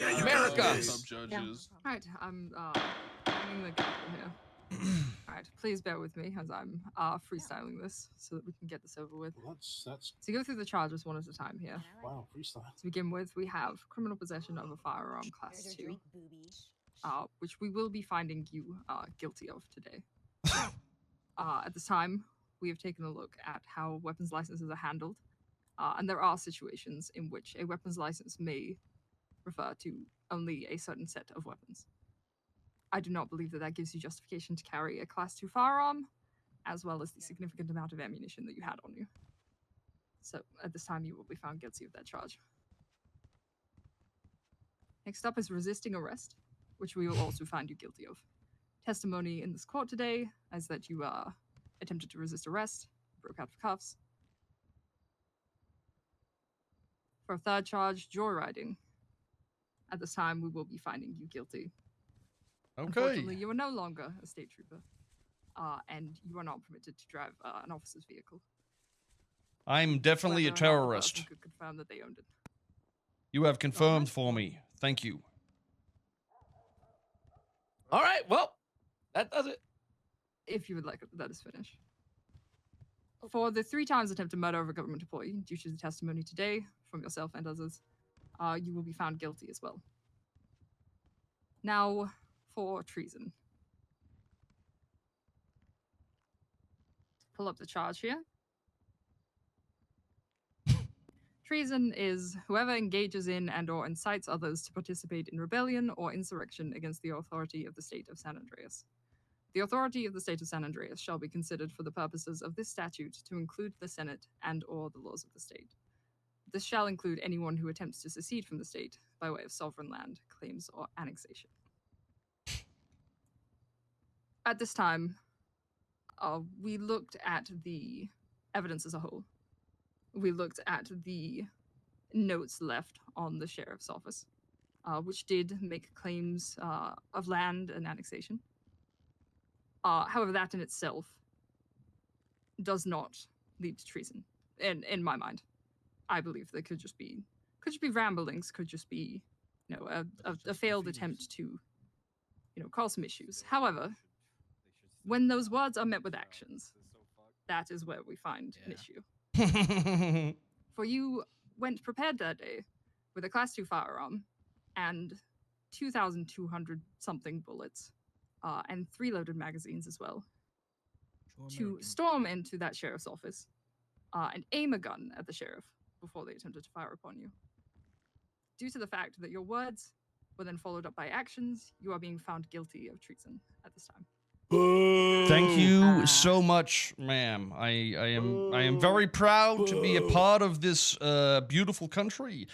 America. Sub-judges. All right, I'm hanging the gavel here. All right, please bear with me as I'm freestyling this so that we can get this over with. Well, that's So go through the charges one at a time here. wow, freestyle. To begin with, we have criminal possession of a firearm class 2, which we will be finding you guilty of today. At this time, we have taken a look at how weapons licenses are handled, and there are situations in which a weapons license may refer to only a certain set of weapons. I do not believe that that gives you justification to carry a Class 2 firearm, as well as the significant amount of ammunition that you had on you. So, at this time, you will be found guilty of that charge. Next up is resisting arrest, which we will also find you guilty of. Testimony in this court today is that you attempted to resist arrest, broke out of cuffs. For a third charge, joyriding. At this time, we will be finding you guilty. Okay. Unfortunately, you are no longer a state trooper, and you are not permitted to drive an officer's vehicle. I'm definitely a Whether or not the terrorist. person could confirm that they owned it. You have confirmed for me. Thank you. All right, well, that does it. If you would like to let us finish. For the 3 times attempted murder of a government employee, due to the testimony today from yourself and others, you will be found guilty as well. Now, for treason. Pull up the charge here. Treason is whoever engages in and or incites others to participate in rebellion or insurrection against the authority of the state of San Andreas. The authority of the state of San Andreas shall be considered for the purposes of this statute to include the Senate and or the laws of the state. This shall include anyone who attempts to secede from the state by way of sovereign land, claims, or annexation. At this time, we looked at the evidence as a whole. We looked at the notes left on the sheriff's office, which did make claims of land and annexation. However, that in itself does not lead to treason, in my mind. I believe there could just be ramblings, could just be, a failed attempt to, cause some issues. However, when those words are met with actions, that is where we find an issue. For you went prepared that day with a Class 2 firearm and 2,200 something bullets, and 3 loaded magazines as well, to storm into that sheriff's office and aim a gun at the sheriff before they attempted to fire upon you. Due to the fact that your words were then followed up by actions, you are being found guilty of treason at this time. Thank you so much, ma'am. I am very proud to be a part of this beautiful country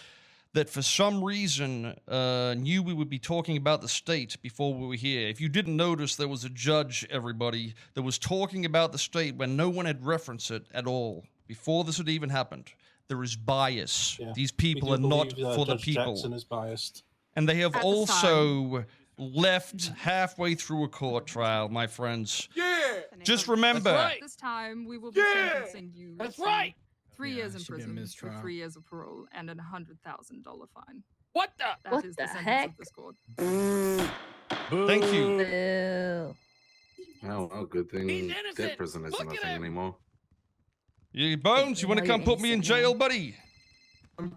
that for some reason knew we would be talking about the state before we were here. If you didn't notice, there was a judge, everybody, that was talking about the state when no one had referenced it at all before this had even happened. There is bias. Yeah, These people are not for the Judge people. Jackson is biased. And they have At this also left halfway through a court trial, my friends. Yeah. Just remember, That's right. At this time, we will be Yeah! sentencing you That's to right. 3 Yeah, years it in should be a prison, with mistrial. 3 years of parole, and a $100,000 fine. What the? That is What the sentence heck? of this court. thank you. Boo. Oh, well, good thing He's innocent. dead prison isn't Look a at thing him. anymore. You Bones, you want to Now come you're put me in innocent, jail, man. buddy? I'm